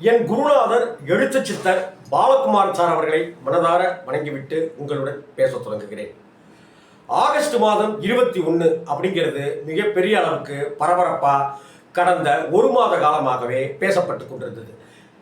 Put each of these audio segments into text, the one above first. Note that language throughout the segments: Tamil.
என் குருநாதர் எழுத்து சித்தர் பாலகுமார் சார் அவர்களை மனதார வணங்கிவிட்டு உங்களுடன் பேச தொடங்குகிறேன். ஆகஸ்ட் மாதம் 21 அப்படிங்கிறது மிகப்பெரிய அளவுக்கு பரபரப்பாக கடந்த ஒரு மாத காலமாகவே பேசப்பட்டு கொண்டிருந்தது.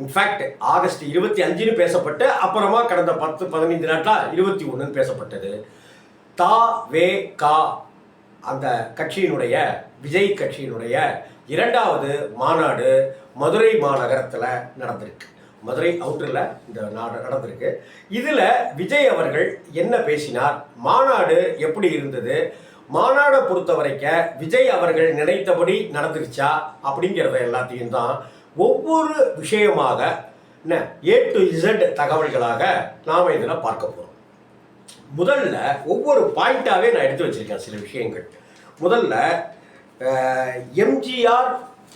இன்ஃபேக்ட் ஆகஸ்ட் 25 பேசப்பட்டு அப்புறமா கடந்த 10-15 நாட்களாக 21 பேசப்பட்டது. தா.வே.கா அந்த கட்சியினுடைய விஜய் கட்சியினுடைய இரண்டாவது மாநாடு மதுரை மாநகரத்தில் நடந்திருக்கு. மதுரை அவுட்டரில் இந்த நாடு நடந்திருக்கு. இதில் விஜய் அவர்கள் என்ன பேசினார், மாநாடு எப்படி இருந்தது, மாநாடை பொறுத்த வரைக்கும் விஜய் அவர்கள் நினைத்தபடி நடந்துருச்சா அப்படிங்கிறத எல்லாத்தையும் தான் ஒவ்வொரு விஷயமாக A to Z தகவல்களாக நாம் இதில் பார்க்க போகிறோம். முதல்ல ஒவ்வொரு பாயிண்டாகவே நான் எடுத்து வச்சிருக்கேன் சில விஷயங்கள். முதல்ல எம்ஜிஆர்,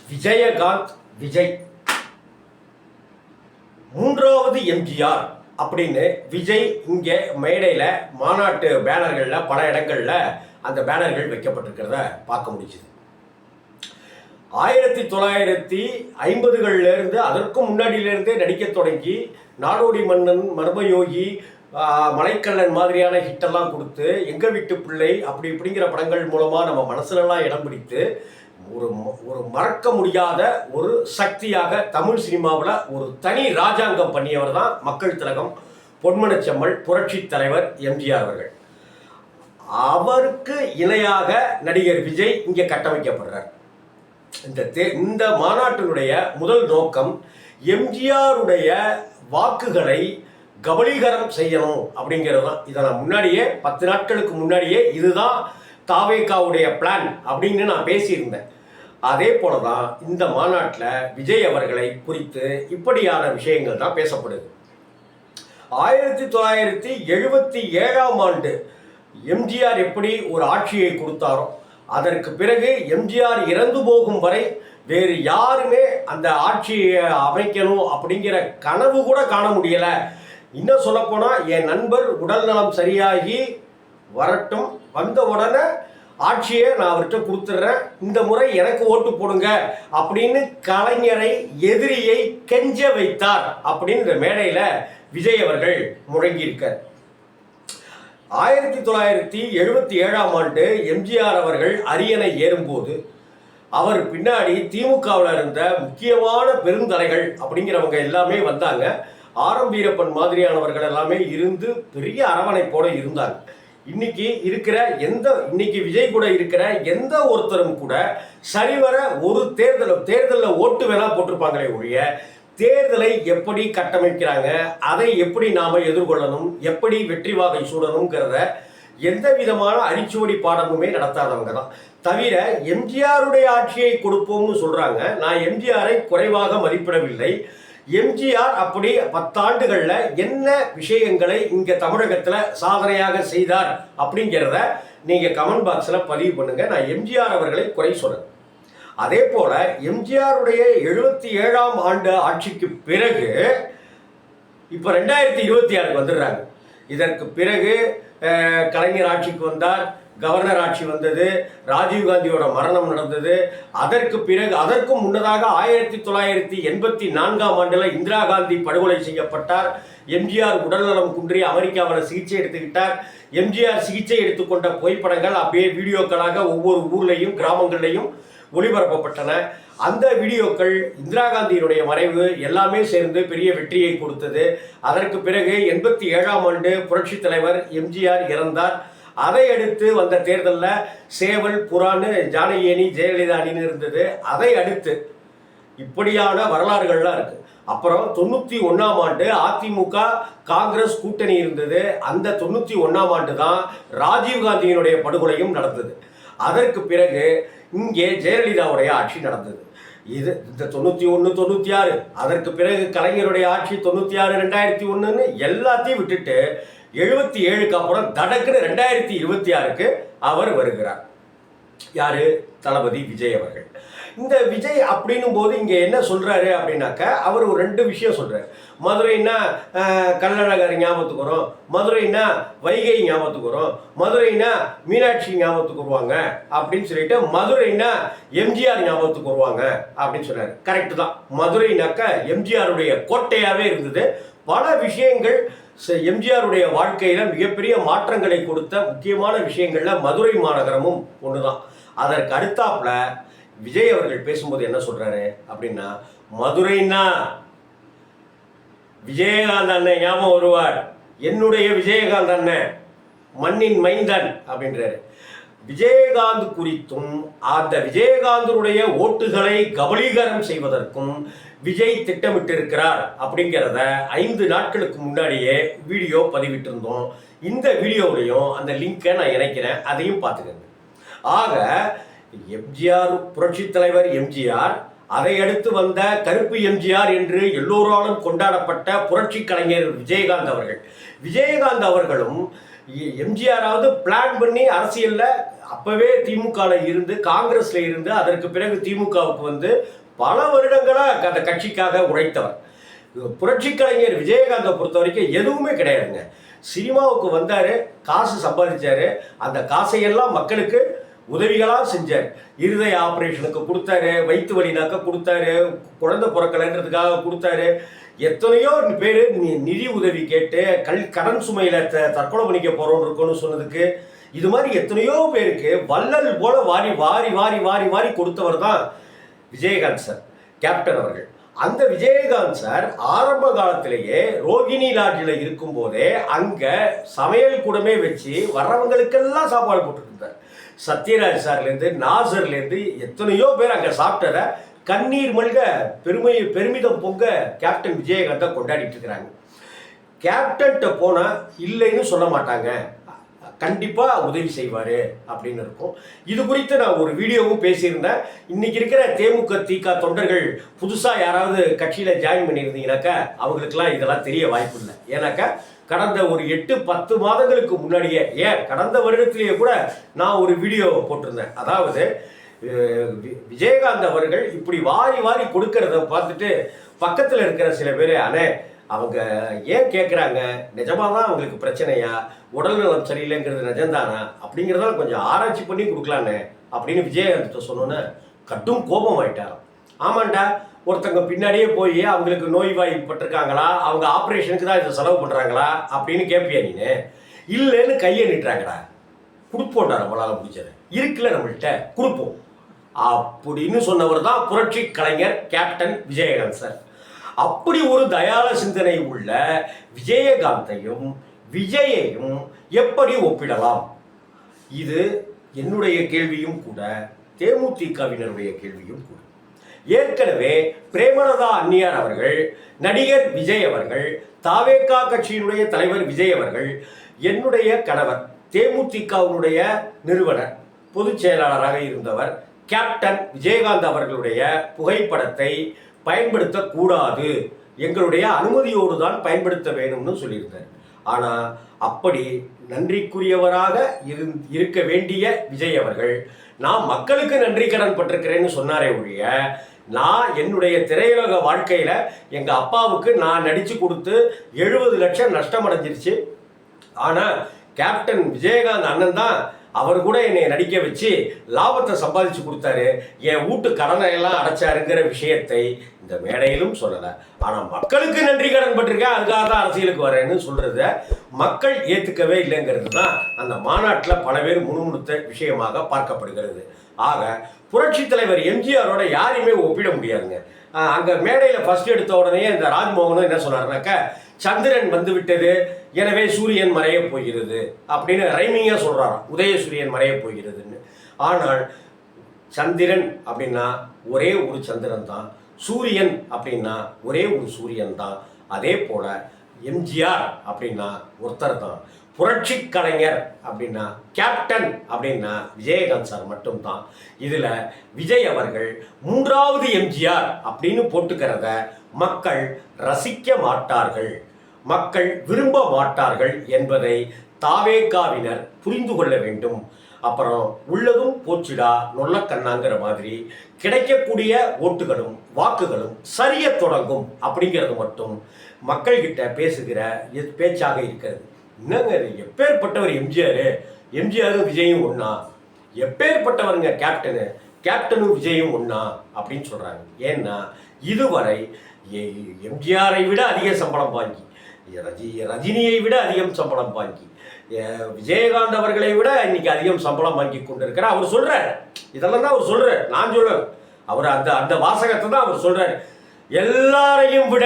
விஜயகாந்த், விஜய், மூன்றாவது எம்ஜிஆர் அப்படின்னு விஜய் இங்கே மேடையில் மாநாட்டு பேனர்களில் பல இடங்களில் அந்த பேனர்கள் வைக்கப்பட்டிருக்கிறத பார்க்க முடிச்சுது. 1950களிலிருந்து அதற்கும் முன்னாடியிலிருந்தே நடிக்க தொடங்கி நாடோடி மன்னன், மர்மயோகி, மலைக்கல்லன் மாதிரியான ஹிட்டெல்லாம் கொடுத்து எங்கள் வீட்டு பிள்ளை அப்படி இப்படிங்கிற படங்கள் மூலமாக நம்ம மனசுலலாம் இடம் பிடித்து ஒரு மறக்க முடியாத ஒரு சக்தியாக தமிழ் சினிமாவில் ஒரு தனி ராஜாங்கம் பண்ணியவர் தான் மக்கள் திலகம், பொன்மனச்செம்மல், புரட்சி தலைவர் எம்ஜிஆர் அவர்கள். அவருக்கு இணையாக நடிகர் விஜய் இங்கே கட்டமைக்கப்படுறார். இந்த மாநாட்டினுடைய முதல் நோக்கம் எம்ஜிஆருடைய வாக்குகளை கபலீகரம் செய்யணும் அப்படிங்கிறது தான். இதை நான் முன்னாடியே 10 நாட்களுக்கு முன்னாடியே இதுதான் தாவேகாவுடைய பிளான் அப்படின்னு நான் பேசியிருந்தேன். அதே போல தான் இந்த மாநாட்டில் விஜய் அவர்களை குறித்து இப்படியான விஷயங்கள் தான் பேசப்படுது. 1977ஆம் ஆண்டு எம்ஜிஆர் எப்படி ஒரு ஆட்சியை கொடுத்தாரோ அதற்கு பிறகு எம்ஜிஆர் இறந்து போகும் வரை வேறு யாருமே அந்த ஆட்சியை அமைக்கணும் அப்படிங்கிற கனவு கூட காண முடியலை. இன்னும் சொல்லப்போனால் என் நண்பர் உடல் நலம் சரியாகி வரட்டும், வந்த உடனே ஆட்சியை நான் அவர்கிட்ட கொடுத்துட்றேன், இந்த முறை எனக்கு ஓட்டு போடுங்க அப்படின்னு கலைஞரை, எதிரியை கெஞ்ச வைத்தார் அப்படின்னு இந்த மேடையில் விஜய் அவர்கள் முழங்கியிருக்கார். 1977ஆம் ஆண்டு எம்ஜிஆர் அவர்கள் அரியணை ஏறும்போது அவர் பின்னாடி திமுகவில் இருந்த முக்கியமான பெருந்தலைகள் அப்படிங்கிறவங்க எல்லாமே வந்தாங்க. ஆரம் வீரப்பன் மாதிரியானவர்கள் எல்லாமே இருந்து பெரிய அரவணைப்போடு இருந்தாங்க. இன்னைக்கு விஜய் கூட இருக்கிற எந்த ஒருத்தரும் கூட சரிவர ஒரு தேர்தலில் ஓட்டு வேணா போட்டிருப்பாங்களே ஒழிய தேர்தலை எப்படி கட்டமைக்கிறாங்க, அதை எப்படி நாம் எதிர்கொள்ளணும், எப்படி வெற்றி வாகை சூடணுங்கிறத எந்த விதமான அரிச்சுவடி பாடமுமே நடத்தாதவங்க தான். தவிர எம்ஜிஆருடைய ஆட்சியை கொடுப்போம்னு சொல்கிறாங்க. நான் எம்ஜிஆரை குறைவாக மதிப்பிடவில்லை. எம்ஜிஆர் அப்படி 10 ஆண்டுகளில் என்ன விஷயங்களை இங்கே தமிழகத்தில் சாதனையாக செய்தார் அப்படிங்கிறத நீங்கள் கமெண்ட் பாக்ஸில் பதிவு பண்ணுங்கள். நான் எம்ஜிஆர் அவர்களை குறை சொல்கிறேன். அதே போல் எம்ஜிஆருடைய 77ஆம் ஆண்டு ஆட்சிக்கு பிறகு இப்போ 2026 வந்துடுறாங்க. இதற்கு பிறகு கலைஞர் ஆட்சிக்கு வந்தார், கவர்னர் ஆட்சி வந்தது, ராஜீவ்காந்தியோட மரணம் நடந்தது. அதற்கு முன்னதாக 1984ஆம் ஆண்டில் இந்திரா காந்தி படுகொலை செய்யப்பட்டார். எம்ஜிஆர் உடல்நலம் குன்றி அமெரிக்காவில் சிகிச்சை எடுத்துக்கிட்டார். எம்ஜிஆர் சிகிச்சை எடுத்துக்கொண்ட புகைப்படங்கள் அப்படியே வீடியோக்களாக ஒவ்வொரு ஊர்லேயும் கிராமங்கள்லையும் ஒளிபரப்பப்பட்டன. அந்த வீடியோக்கள் இந்திரா காந்தியினுடைய மறைவு எல்லாமே சேர்ந்து பெரிய வெற்றியை கொடுத்தது. அதற்கு பிறகு 87ஆம் ஆண்டு புரட்சி தலைவர் எம்ஜிஆர் இறந்தார். அதை அடுத்து வந்த தேர்தலில் சேவல், புறான்னு ஜானகி, ஜெயலலிதா அணின்னு இருந்தது. அதை அடுத்து இப்படியான வரலாறுகள்லாம் இருக்குது. அப்புறம் 91ஆம் ஆண்டு அதிமுக காங்கிரஸ் கூட்டணி இருந்தது. அந்த 91ஆம் ஆண்டு தான் ராஜீவ்காந்தியினுடைய படுகொலையும் நடந்தது. அதற்கு பிறகு இங்கே ஜெயலலிதாவுடைய ஆட்சி நடந்தது. இந்த 91, 96, அதற்கு பிறகு கலைஞருடைய ஆட்சி 96, 2001ன்னு எல்லாத்தையும் விட்டுட்டு 77க்கு அப்புறம் தடக்குன்னு 2026க்கு அவர் வருகிறார். யாரு? தளபதி விஜய் அவர்கள். இந்த விஜய் அப்படின்னும் போது இங்கே என்ன சொல்கிறாரு அப்படின்னாக்க அவர் ஒரு 2 விஷயம் சொல்கிறார். மதுரைன்னா கள்ளழகர் ஞாபகத்துக்கு வரும், மதுரைன்னா வைகை ஞாபகத்துக்கு வரும், மதுரைன்னா மீனாட்சி ஞாபகத்துக்கு வருவாங்க அப்படின்னு சொல்லிட்டு மதுரைன்னா எம்ஜிஆர் ஞாபகத்துக்கு வருவாங்க அப்படின்னு சொன்னார். கரெக்டு தான். மதுரைனாக்க எம்ஜிஆருடைய கோட்டையாகவே இருந்தது. பல விஷயங்கள் எம்ஜிஆருடைய வாழ்க்கையில் மிகப்பெரிய மாற்றங்களை கொடுத்த முக்கியமான விஷயங்களில் மதுரை மாநகரமும் ஒன்று தான். அதற்கு அடுத்தாப்புல விஜய் அவர்கள் பேசும்போது என்ன சொல்கிறாரு அப்படின்னா, மதுரைன்னா விஜயகாந்த் அண்ணன் ஞாபகம் வருவார், என்னுடைய விஜயகாந்த் அண்ணன் மண்ணின் மைந்தன் அப்படின்றாரு. விஜயகாந்த் குறித்தும் அந்த விஜயகாந்தனுடைய ஓட்டுகளை கபலீகரம் செய்வதற்கும் விஜய் திட்டமிட்டிருக்கிறார் அப்படிங்கிறத 5 நாட்களுக்கு முன்னாடியே வீடியோ பதிவிட்டிருந்தோம். இந்த வீடியோவிலையும் அந்த லிங்கை நான் இணைக்கிறேன், அதையும் பார்த்துக்கங்க. ஆக எம்ஜிஆர், புரட்சி தலைவர் எம்ஜிஆர், அதை அடுத்து வந்த கருப்பு எம்ஜிஆர் என்று எல்லோராலும் கொண்டாடப்பட்ட புரட்சி கலைஞர் விஜயகாந்த் அவர்களும் எம்ஜிஆராவது பிளான் பண்ணி அரசியலில் அப்பவே திமுகவில் இருந்து காங்கிரஸில் இருந்து அதற்கு பிறகு திமுகவுக்கு வந்து பல வருடங்களாக அந்த கட்சிக்காக உழைத்தவர். புரட்சி கலைஞர் விஜயகாந்தை பொறுத்த வரைக்கும் எதுவுமே கிடையாதுங்க. சினிமாவுக்கு வந்தார், காசு சம்பாதிச்சார், அந்த காசையெல்லாம் மக்களுக்கு உதவிகளாக செஞ்சார். இருதய ஆப்ரேஷனுக்கு கொடுத்தாரு, வயிற்று வலினாக்க கொடுத்தாரு, குழந்தை பிறக்கலைன்றதுக்காக கொடுத்தாரு. எத்தனையோ பேர் நிதி உதவி கேட்டு கடன் சுமையில் தற்கொலை பண்ணிக்க போகிறோன்னு இருக்குன்னு சொன்னதுக்கு இது மாதிரி எத்தனையோ பேருக்கு வள்ளல் போல வாரி வாரி வாரி வாரி வாரி கொடுத்தவர் தான் விஜயகாந்த் சார், கேப்டன் அவர்கள். அந்த விஜயகாந்த் சார் ஆரம்ப காலத்திலேயே ரோகிணி லாட்ஜில் இருக்கும்போதே அங்கே சமையல் கூடமே வச்சு வர்றவங்களுக்கெல்லாம் சாப்பாடு போட்டுருந்தார். சத்யராஜ் சார்லேருந்து நாசர்லேருந்து எத்தனையோ பேர் அங்கே சாப்பிட்டத கண்ணீர் மல்க பெருமிதம் பொங்க கேப்டன் விஜயகாந்தை கொண்டாடிட்டு இருக்கிறாங்க. கேப்டன்கிட்ட போனால் இல்லைன்னு சொல்ல மாட்டாங்க, கண்டிப்பாக உதவி செய்வார் அப்படின்னு இருக்கும். இது குறித்து நான் ஒரு வீடியோவும் பேசியிருந்தேன். இன்றைக்கி இருக்கிற தேமுக திக தொண்டர்கள் புதுசாக யாராவது கட்சியில் ஜாயின் பண்ணியிருந்தீங்கன்னாக்கா அவங்களுக்கெல்லாம் இதெல்லாம் தெரிய வாய்ப்பு இல்லை. ஏன்னாக்கா கடந்த ஒரு 8-10 மாதங்களுக்கு முன்னாடியே, கடந்த வருடத்திலேயே கூட நான் ஒரு வீடியோ போட்டிருந்தேன். அதாவது விஜயகாந்த் அவர்கள் இப்படி வாரி வாரி கொடுக்கறத பார்த்துட்டு பக்கத்தில் இருக்கிற சில பேர், அண்ணே அவங்க ஏன் கேட்குறாங்க, நிஜமாக தான் அவங்களுக்கு பிரச்சனையா, உடல்நலம் சரியில்லைங்கிறது நிஜம்தானா அப்படிங்கிறதெல்லாம் கொஞ்சம் ஆராய்ச்சி பண்ணி கொடுக்கலான்னு அப்படின்னு விஜயகாந்த் சொன்னோன்னே கட்டும் கோபம் ஆயிட்டாராம். ஆமாண்டா, ஒருத்தங்க பின்னாடியே போய் அவங்களுக்கு நோய்வாய்ப்பட்டிருக்காங்களா, அவங்க ஆப்ரேஷனுக்கு தான் இதை செலவு பண்ணுறாங்களா அப்படின்னு கேட்பியா நீனு? இல்லைன்னு கையை நிட்டுறாங்கடா, கொடுப்போண்டா, நம்மளால் முடிச்சது இருக்குல்ல நம்மள்கிட்ட கொடுப்போம் அப்படின்னு சொன்னவர் தான் புரட்சி கலைஞர் கேப்டன் விஜயகாந்த் சார். அப்படி ஒரு தயாள சிந்தனை உள்ள விஜயகாந்தையும் விஜயையும் எப்படி ஒப்பிடலாம்? இது என்னுடைய கேள்வியும் கூட, தேமுதிகவினருடைய கேள்வியும் கூட. ஏற்கனவே பிரேமலதா அன்னியார் அவர்கள், நடிகர் விஜய் அவர்கள், தாவேகா கட்சியினுடைய தலைவர் விஜய் அவர்கள், என்னுடைய கணவர், தேமுதிகவினுடைய நிறுவனர், பொதுச் செயலாளராக இருந்தவர் கேப்டன் விஜயகாந்த் அவர்களுடைய புகைப்படத்தை பயன்படுத்தக்கூடாது, எங்களுடைய அனுமதியோடு தான் பயன்படுத்த வேணும்னு சொல்லியிருந்தார். ஆனால் அப்படி நன்றிக்குரியவராக இருக்க வேண்டிய விஜய் அவர்கள், நான் மக்களுக்கு நன்றி கடன் பட்டிருக்கிறேன்னு சொன்னாரே ஒழிய, நான் என்னுடைய திரையுலக வாழ்க்கையில் எங்கள் அப்பாவுக்கு நான் நடித்து கொடுத்து 70 லட்சம் நஷ்டம் அடைஞ்சிருச்சு, ஆனால் கேப்டன் விஜயகாந்த் அண்ணன் தான் அவர் கூட என்னை நடிக்க வச்சு லாபத்தை சம்பாதிச்சு கொடுத்தாரு, என் வீட்டு கடனை எல்லாம் அடைச்சாருங்கிற விஷயத்தை இந்த மேடையிலும் சொல்லலை. ஆனால் மக்களுக்கு நன்றி கடன் பட்டிருக்கேன், அதுக்காக தான் அரசியலுக்கு வரேன்னு சொல்கிறத மக்கள் ஏற்றுக்கவே இல்லைங்கிறது தான் அந்த மாநாட்டில் பல பேர் முணுமுணுத்த விஷயமாக பார்க்கப்படுகிறது. ஆக புரட்சி தலைவர் எம்ஜிஆரோட யாரையுமே ஒப்பிட முடியாதுங்க. அங்கே மேடையில் ஃபர்ஸ்ட் எடுத்த உடனே இந்த ராஜ்மோகனும் என்ன சொன்னார்னாக்கா, சந்திரன் வந்து விட்டது, எனவே சூரியன் மறைய போகிறது அப்படின்னு ரைமிங்காக சொல்கிறாராம், உதயசூரியன் மறைய போகிறதுன்னு. ஆனால் சந்திரன் அப்படின்னா ஒரே ஒரு சந்திரன் தான், சூரியன் அப்படின்னா ஒரே ஒரு சூரியன் தான். அதே போல் எம்ஜிஆர் அப்படின்னா ஒருத்தர் தான், புரட்சி கலைஞர் அப்படின்னா கேப்டன் அப்படின்னா விஜயகாந்த் சார் மட்டும்தான். இதில் விஜய் அவர்கள் 3வது எம்ஜிஆர் அப்படின்னு போட்டுக்கிறத மக்கள் ரசிக்க மாட்டார்கள், மக்கள் விரும்ப மாட்டார்கள் என்பதை தாவேகாவினர் புரிந்து கொள்ள வேண்டும். அப்புறம் உள்ளதும் போச்சுடா நொல்லக்கண்ணாங்கிற மாதிரி கிடைக்கக்கூடிய ஓட்டுகளும் வாக்குகளும் சரிய தொடங்கும் அப்படிங்கிறது மட்டும் மக்கள்கிட்ட பேசுகிற பேச்சாக இருக்கிறது. என்னங்க எப்பேற்பட்டவர் எம்ஜிஆரும் விஜயும் ஒன்னா, எப்பேற்பட்டவருங்க கேப்டனும் விஜயும் ஒன்னா அப்படின்னு சொல்றாங்க. ஏன்னா இதுவரை எம்ஜிஆரை விட அதிக சம்பளம் வாங்கி, ரஜினியை விட அதிகம் சம்பளம் வாங்கி, விஜயகாந்த் அவர்களை விட இன்னைக்கு அதிகம் சம்பளம் வாங்கி கொண்டிருக்கிறார். அவர் சொல்றாரு, இதெல்லாம் தான் அவர் சொல்றாரு, நான் சொல்ல, அவர் அந்த அந்த வாசகத்தை தான் அவர் சொல்றாரு. எல்லாரையும் விட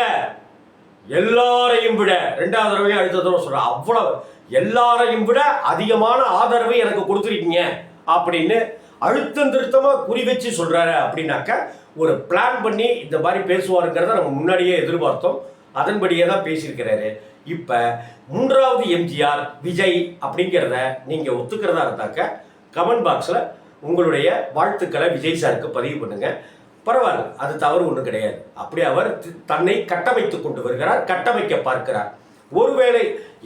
ரெண்டாவது தடவையும் அடுத்த தடவை சொல்ற, அவ்வளவு எல்லாரையும் விட அதிகமான ஆதரவை எனக்கு கொடுத்துருக்கீங்க அப்படின்னு அழுத்தம் திருத்தமா குறி வச்சு சொல்றாரு. அப்படின்னாக்க ஒரு பிளான் பண்ணி இந்த மாதிரி பேசுவாருங்கிறத நம்ம முன்னாடியே எதிர்பார்த்தோம். அதன்படியே தான் பேசியிருக்கிறாரு. இப்ப மூன்றாவது எம்ஜிஆர் விஜய் அப்படிங்கிறத நீங்க ஒத்துக்கிறதா இருந்தாக்க கமெண்ட் பாக்ஸ்ல உங்களுடைய வாழ்த்துக்களை விஜய் சாருக்கு பதிவு பண்ணுங்க. பரவாயில்ல, அது தவறு ஒன்றும் கிடையாது. அப்படி அவர் தன்னை கட்டமைத்து கொண்டு வருகிறார், கட்டமைக்க பார்க்கிறார். ஒருவேளை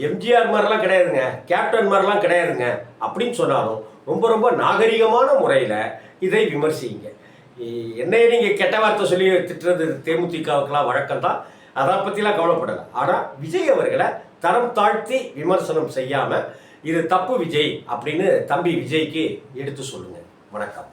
எம்ஜிஆர் மாதிரிலாம் கிடையாதுங்க, கேப்டன் மாதிரிலாம் கிடையாதுங்க அப்படின்னு சொன்னாலும் ரொம்ப ரொம்ப நாகரிகமான முறையில் இதை விமர்சிங்க. என்னைய நீங்கள் கெட்ட வார்த்தை சொல்லி திட்டுறது தேமுதிகவுக்கெல்லாம் வழக்கம் தான், அதை பற்றிலாம் கவலைப்படலை. ஆனால் விஜய் அவர்களை தரம் தாழ்த்தி விமர்சனம் செய்யாமல் இது தப்பு விஜய் அப்படின்னு தம்பி விஜய்க்கு எடுத்து சொல்லுங்கள். வணக்கம்.